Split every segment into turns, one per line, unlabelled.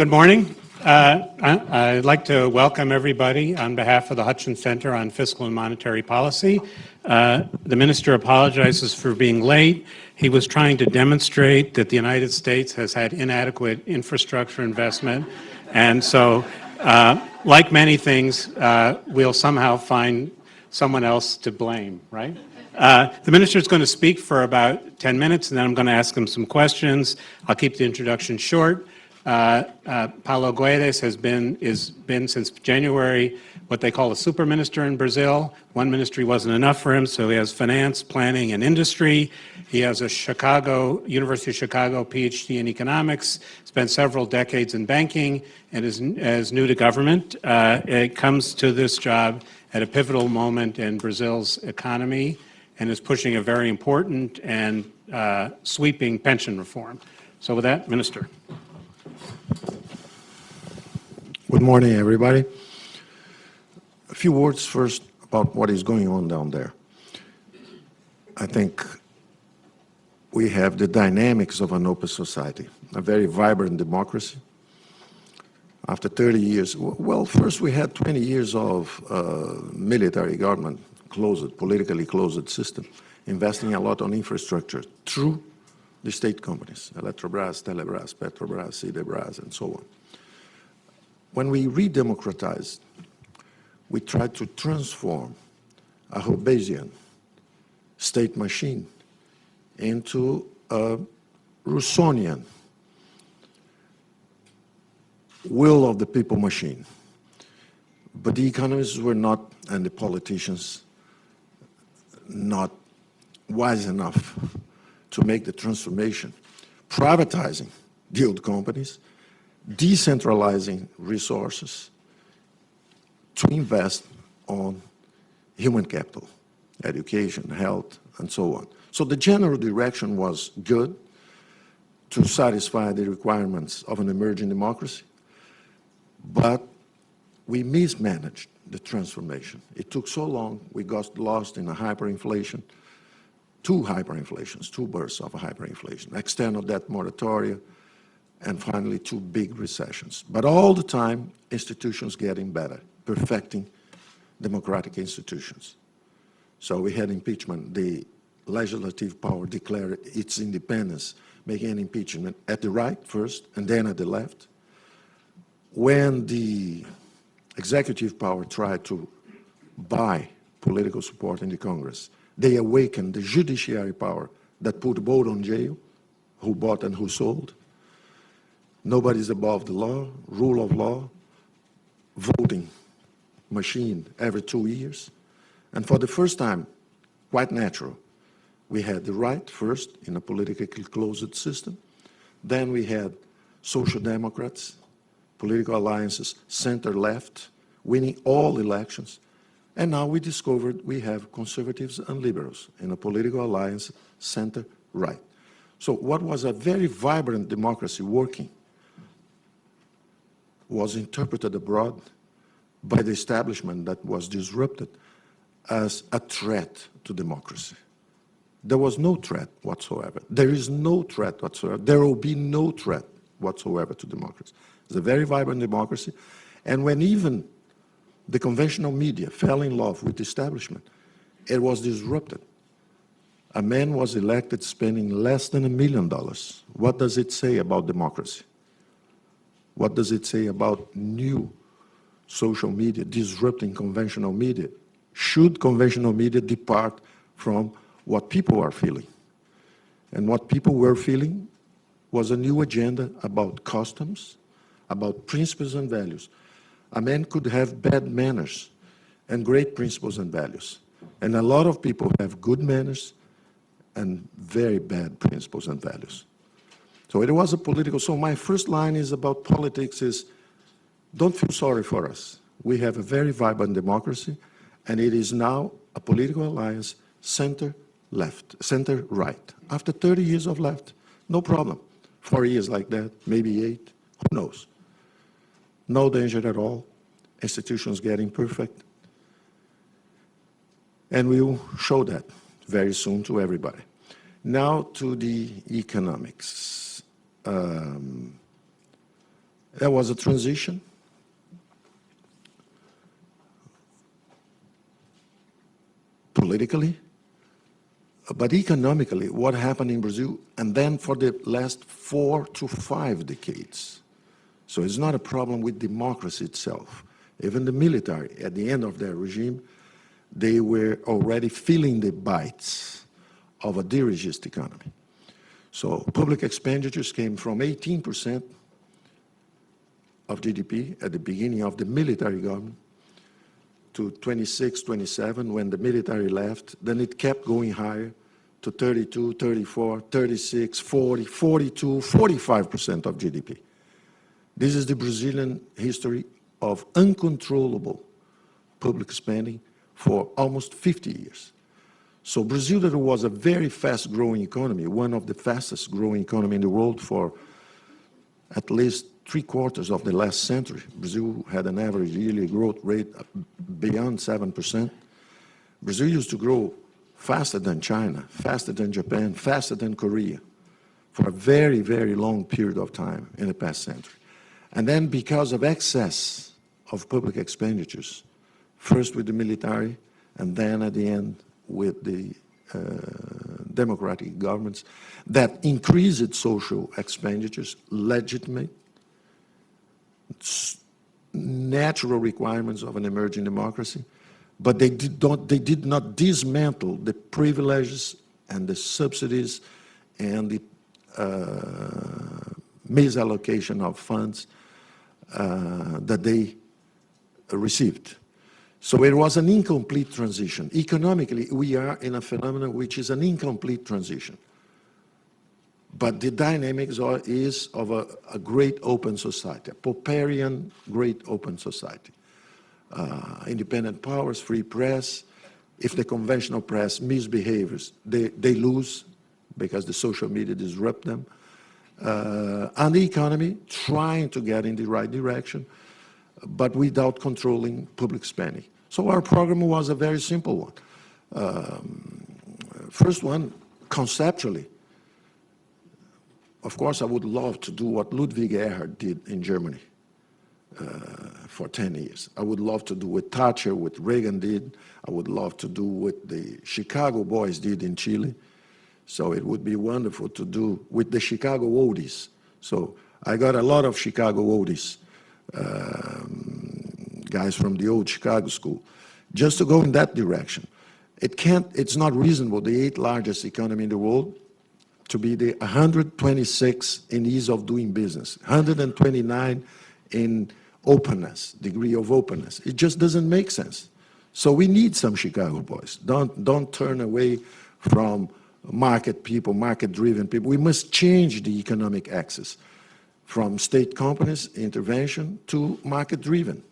Good morning. I'd like to welcome everybody on behalf of the Hutchins Center on Fiscal and Monetary Policy. The minister apologizes for being late. He was trying to demonstrate that the United States has had inadequate infrastructure investment, and so, like many things, we'll somehow find someone else to blame, right? The minister is going to speak for about 10 minutes, and then I'm going to ask him some questions. I'll keep the introduction short. Paulo Guedes has been since January what they call a super minister in Brazil. One ministry wasn't enough for him, so he has finance, planning, and industry. He has a University of Chicago PhD in economics, spent several decades in banking, and is new to government. It comes to this job at a pivotal moment in Brazil's economy and is pushing a very important and sweeping pension reform. So with that, Minister.
Good morning, everybody. A few words first about what is going on down there. I think we have the dynamics of an open society, a very vibrant democracy. After 30 years, well, first we had 20 years of military government, politically closed system, investing a lot on infrastructure through the state companies, Eletrobras, Telebras, Petrobras, Sidebras, and so on. When we re-democratized, we tried to transform a Hobbesian state machine into a Rousseauian will of the people machine. But the economists were not, and the politicians, not wise enough to make the transformation, privatizing the old companies, decentralizing resources to invest on human capital, education, health, and so on. So the general direction was good to satisfy the requirements of an emerging democracy, but we mismanaged the transformation. It took so long, we got lost in a hyperinflation, two hyperinflations, two bursts of hyperinflation, external debt moratoria, and finally two big recessions. But all the time, institutions getting better, perfecting democratic institutions. So we had impeachment. The legislative power declared its independence, making an impeachment at the right first and then at the left. When the executive power tried to buy political support in the Congress, they awakened the judiciary power that put both on jail, who bought and who sold. Nobody's above the law, rule of law, voting machine every 2 years. And for the first time, quite natural, we had the right first in a politically closed system. Then we had social democrats, political alliances, center-left, winning all elections. And now we discovered we have conservatives and liberals in a political alliance, center-right. So what was a very vibrant democracy working was interpreted abroad by the establishment that was disrupted as a threat to democracy. There was no threat whatsoever. There is no threat whatsoever. There will be no threat whatsoever to democracy. It's a very vibrant democracy. And when even the conventional media fell in love with the establishment, it was disrupted. A man was elected spending less than $1 million. What does it say about democracy? What does it say about new social media disrupting conventional media? Should conventional media depart from what people are feeling? And what people were feeling was a new agenda about customs, about principles and values. A man could have bad manners and great principles and values. And a lot of people have good manners and very bad principles and values. So it was a political, so my first line is about politics is, don't feel sorry for us. We have a very vibrant democracy, and it is now a political alliance, center-left, center-right. After 30 years of left, no problem. 4 years like that, maybe 8, who knows? No danger at all, institutions getting perfect. And we will show that very soon to everybody. Now to the economics. There was a transition. Politically, but economically, what happened in Brazil, and then for the last 4 to 5 decades. So it's not a problem with democracy itself. Even the military, at the end of their regime, they were already feeling the bites of a dirigist economy. So public expenditures came from 18% of GDP at the beginning of the military government to 26, 27 when the military left. Then it kept going higher to 32, 34, 36, 40, 42, 45% of GDP. This is the Brazilian history of uncontrollable public spending for almost 50 years. So Brazil, that was a very fast-growing economy, one of the fastest-growing economies in the world for at least 3/4 of the last century. Brazil had an average yearly growth rate beyond 7%. Brazil used to grow faster than China, faster than Japan, faster than Korea for a very, very long period of time in the past century. And then because of excess of public expenditures, first with the military and then at the end with the democratic governments, that increased social expenditures, legitimate, natural requirements of an emerging democracy, but they did not dismantle the privileges and the subsidies and the misallocation of funds that they received. So it was an incomplete transition. Economically, we are in a phenomenon which is an incomplete transition. But the dynamics is of a great open society, a Popperian great open society. Independent powers, free press. If the conventional press misbehaves, they lose because the social media disrupt them. And the economy trying to get in the right direction, but without controlling public spending. So our program was a very simple one. First one, conceptually, of course, I would love to do what Ludwig Erhard did in Germany for 10 years. I would love to do what Thatcher, what Reagan did. I would love to do what the Chicago boys did in Chile. So it would be wonderful to do with the Chicago oldies. So I got a lot of Chicago oldies, guys from the old Chicago school, just to go in that direction. It's not reasonable, the 8th largest economy in the world, to be the 126 in ease of doing business, 129 in openness, degree of openness. It just doesn't make sense. So we need some Chicago boys. Don't turn away from market people, market-driven people. We must change the economic axis from state companies, intervention, to market-driven.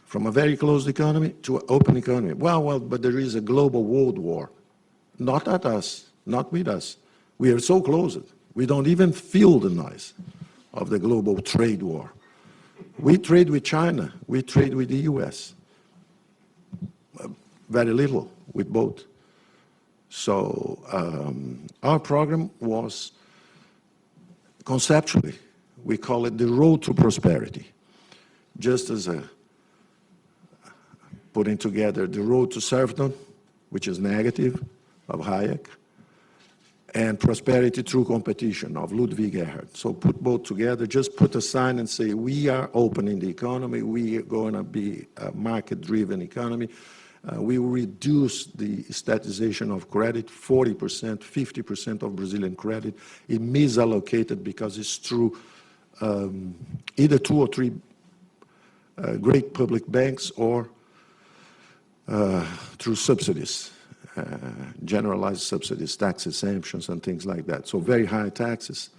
From a very closed economy to an open economy. Well, but there is a global world war. Not at us. Not with us. We are so close. We don't even feel the noise of the global trade war. We trade with China. We trade with the US. Very little with both. So our program was conceptually, we call it the road to prosperity. Just as a putting together the road to serfdom, which is negative, of Hayek, and prosperity through competition of Ludwig Erhard. So put both together, just put a sign and say, we are opening the economy, we are going to be a market-driven economy. We will reduce the statization of credit, 40%, 50% of Brazilian credit is misallocated because it's through either 2 or 3 great public banks or through subsidies. Generalized subsidies, tax exemptions, and things like that. So very high taxes.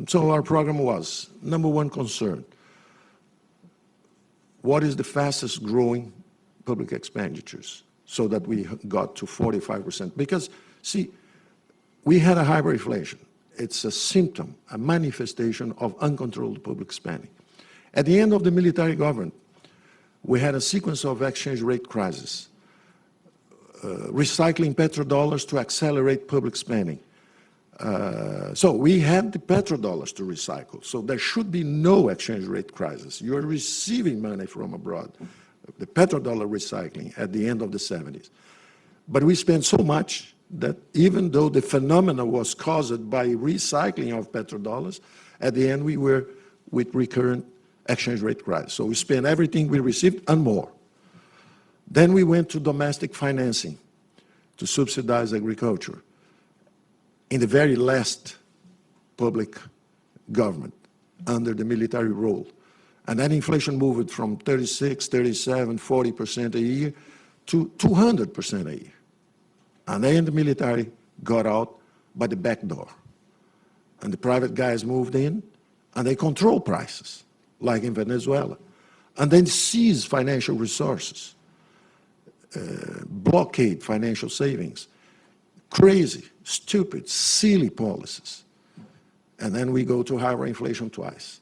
So our program was, number one concern, what is the fastest growing public expenditures so that we got to 45%? Because, see, we had a hyperinflation. It's a symptom, a manifestation of uncontrolled public spending. At the end of the military government, we had a sequence of exchange rate crises. Recycling petrodollars to accelerate public spending, So we have the petrodollars to recycle. So there should be no exchange rate crisis. You are receiving money from abroad, the petrodollar recycling at the end of the 70s. But we spent so much that even though the phenomenon was caused by recycling of petrodollars, at the end we were with recurrent exchange rate crisis. So we spent everything we received and more. Then we went to domestic financing to subsidize agriculture in the very last public government under the military rule. And that inflation moved from 36, 37, 40% a year to 200% a year. And then the military got out by the back door. And the private guys moved in, and they control prices, like in Venezuela. And then seize financial resources, blockade financial savings, crazy, stupid, silly policies. And then we go to higher inflation twice.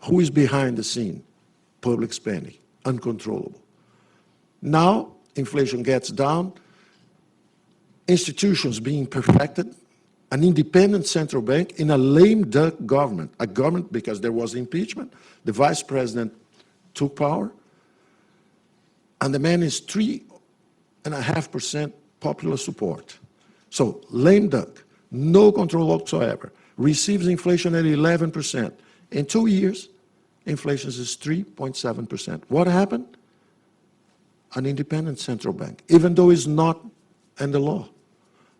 Who is behind the scene? Public spending, uncontrollable. Now, inflation gets down, institutions being perfected, an independent central bank in a lame duck government, a government because there was impeachment, the vice president took power, and the man is 3.5% popular support. So lame duck, no control whatsoever, receives inflation at 11%. In 2 years, inflation is 3.7%. What happened? An independent central bank, even though it's not in the law.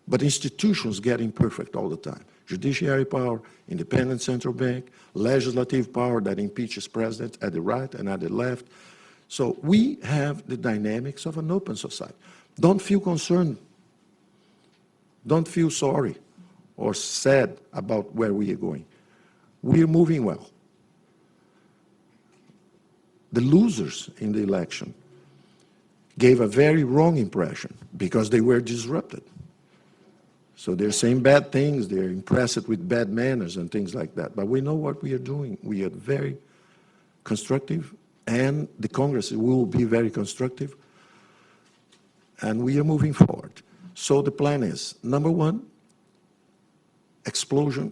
But institutions get imperfect all the time. Judiciary power, independent central bank, legislative power that impeaches presidents at the right and at the left. So we have the dynamics of an open society. Don't feel concerned. Don't feel sorry or sad about where we are going. We are moving well. The losers in the election gave a very wrong impression because they were disrupted. So they're saying bad things, they're impressed with bad manners and things like that. But we know what we are doing. We are very constructive, and the Congress will be very constructive, and we are moving forward. So the plan is, number one, explosion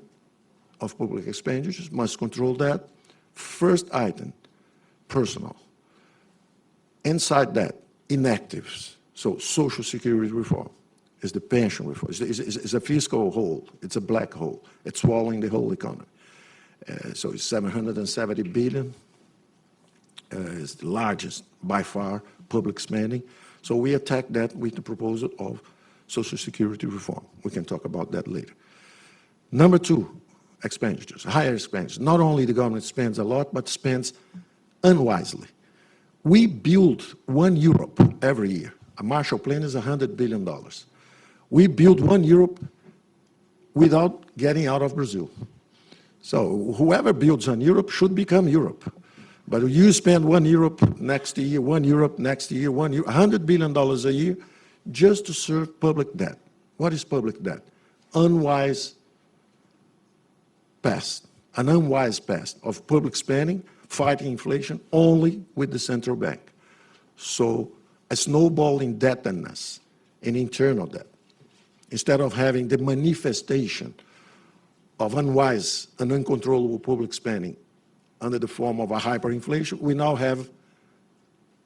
of public expenditures, must control that. First item, personal. Inside that, inactives, so Social Security reform. Is the pension reform. It's a fiscal hole. It's a black hole. It's swallowing the whole economy. So it's 770 billion. It's the largest, by far, public spending. So we attack that with the proposal of Social Security reform. We can talk about that later. Number two, expenditures, higher expenditures. Not only the government spends a lot, but spends unwisely. We build one Europe every year. A Marshall Plan is $100 billion. We build one Europe without getting out of Brazil. So whoever builds on Europe should become Europe. But you spend one Europe next year, one Europe next year, $100 billion a year just to serve public debt. What is public debt? Unwise past, an unwise past of public spending, fighting inflation only with the central bank. So a snowball indebtedness, in internal debt. Instead of having the manifestation of unwise and uncontrollable public spending under the form of a hyperinflation, we now have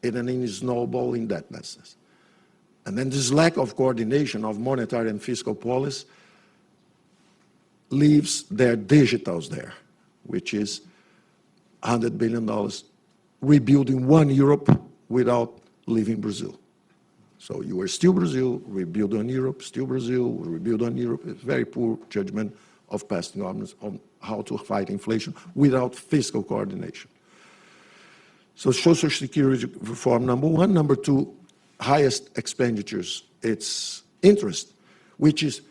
it in snowball indebtedness. And then this lack of coordination of monetary and fiscal policy leaves their digitals there, which is $100 billion, rebuilding one Europe without leaving Brazil. So you are still Brazil, rebuild on Europe, still Brazil, rebuild on Europe. It's very poor judgment of past governments on how to fight inflation without fiscal coordination. So Social Security reform, number one. Number two, highest expenditures, it's interest, which is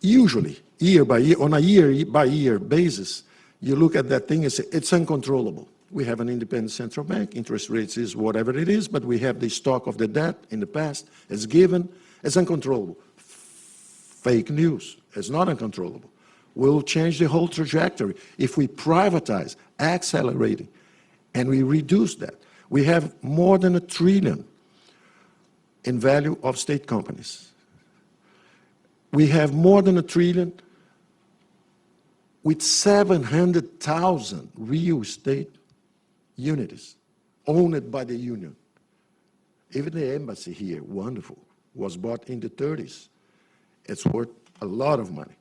usually year by year, on a year-by-year basis, you look at that thing and say, it's uncontrollable. We have an independent central bank, interest rates is whatever it is, but we have the stock of the debt in the past, it's given, it's uncontrollable. Fake news, it's not uncontrollable. We'll change the whole trajectory if we privatize, accelerating, and we reduce that. We have more than $1 trillion in value of state companies. We have more than $1 trillion with 700,000 real estate units owned by the union. Even the embassy here, wonderful, was bought in the 30s. It's worth a lot of money.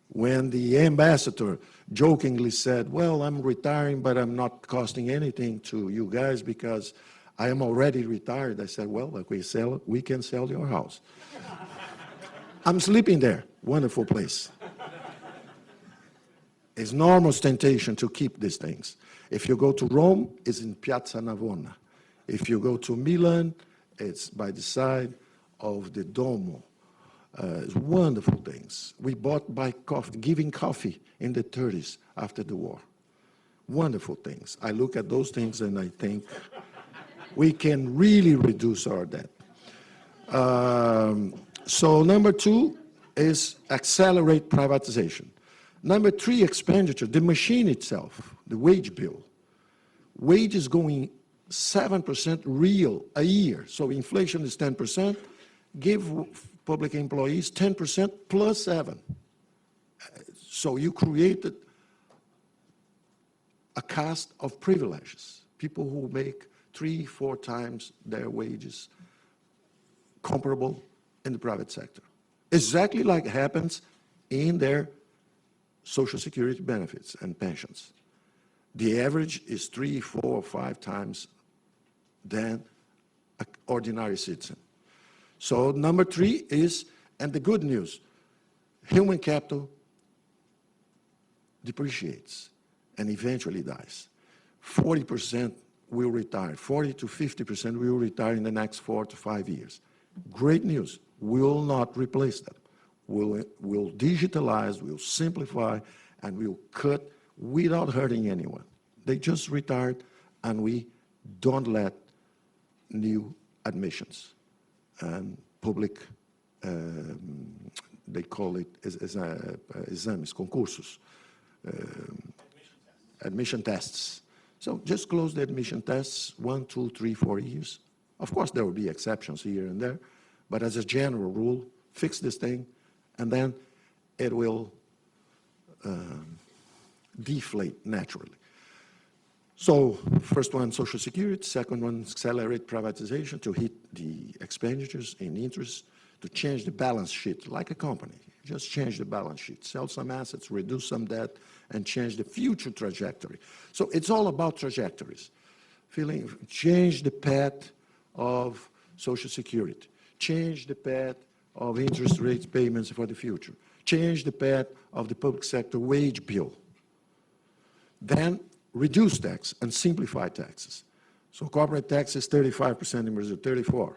When the ambassador jokingly said, well, I'm retiring, but I'm not costing anything to you guys because I am already retired, I said, well, if we can sell your house. I'm sleeping there. Wonderful place. It's enormous temptation to keep these things. If you go to Rome, it's in Piazza Navona. If you go to Milan, it's by the side of the Duomo. It's wonderful things. We bought by giving coffee in the 30s after the war. Wonderful things. I look at those things and I think we can really reduce our debt. So number 2 is accelerate privatization. Number 3, expenditure, the machine itself, the wage bill. Wage is going 7% real a year. So inflation is 10%. Give public employees 10% plus 7. So you created a caste of privileges, people who make 3-4 times their wages comparable in the private sector. Exactly like happens in their Social Security benefits and pensions. The average is 3, 4, or 5 times than an ordinary citizen. So number 3 is, and the good news, human capital depreciates and eventually dies. 40% will retire. 40 to 50% will retire in the next 4 to 5 years. Great news. We'll not replace them. We'll digitalize, we'll simplify, and we'll cut without hurting anyone. They just retired, and we don't let new admissions and public, they call it exames, concursos, admission tests. So just close the admission tests 1, 2, 3, 4 years. Of course, there will be exceptions here and there, but as a general rule, fix this thing, and then it will deflate naturally. So first one, Social Security. Second one, accelerate privatization to hit the expenditures in interest, to change the balance sheet like a company. Just change the balance sheet, sell some assets, reduce some debt, and change the future trajectory. So it's all about trajectories. Change the path of Social Security, change the path of interest rates payments for the future, change the path of the public sector wage bill. Then reduce tax and simplify taxes. So corporate tax is 35% in Brazil, 34%.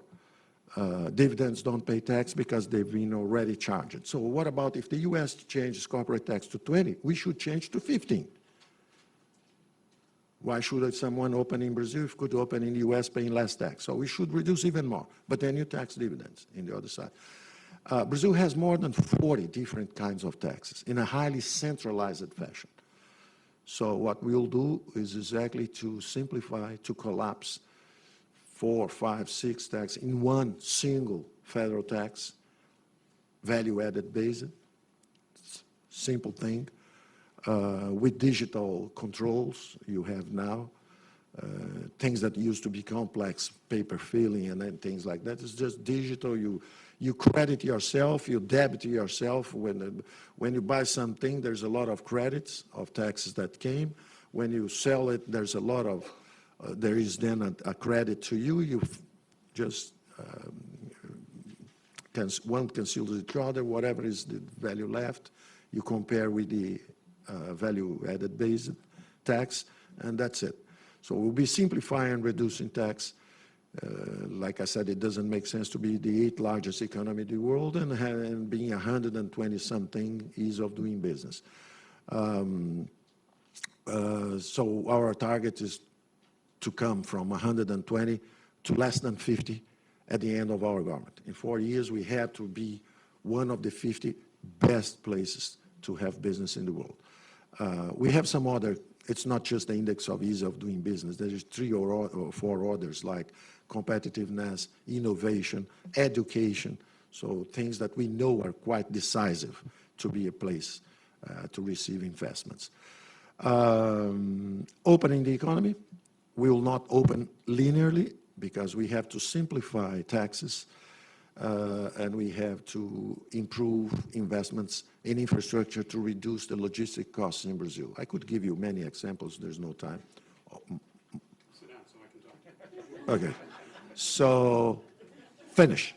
Dividends don't pay tax because they've been already charged. So what about if the US changes corporate tax to 20? We should change to 15. Why should someone open in Brazil if could open in the US paying less tax? So we should reduce even more, but then you tax dividends in the other side. Brazil has more than 40 different kinds of taxes in a highly centralized fashion. So what we'll do is exactly to simplify, to collapse 4, 5, 6 taxes in one single federal tax, value-added based, simple thing. With digital controls you have now, things that used to be complex, paper filling and then things like that, it's just digital. You credit yourself, you debit yourself. When you buy something, there's a lot of credits of taxes that came. When you sell it, there's a lot of, there is then a credit to you. You just, one cancels each other, whatever is the value left, you compare with the value-added based tax, and that's it. So we'll be simplifying and reducing tax. Like I said, it doesn't make sense to be the 8th largest economy in the world and being 120-something ease of doing business. So our target is to come from 120 to less than 50 at the end of our government. In 4 years, we have to be one of the 50 best places to have business in the world. We have some other, it's not just the index of ease of doing business. There is 3 or 4 others like competitiveness, innovation, education, so things that we know are quite decisive to be a place to receive investments. Opening the economy, we will not open linearly because we have to simplify taxes and we have to improve investments in infrastructure to reduce the logistic costs in Brazil. I could give you many examples, there's no time.
Sit down so I can talk.
Okay, so finish.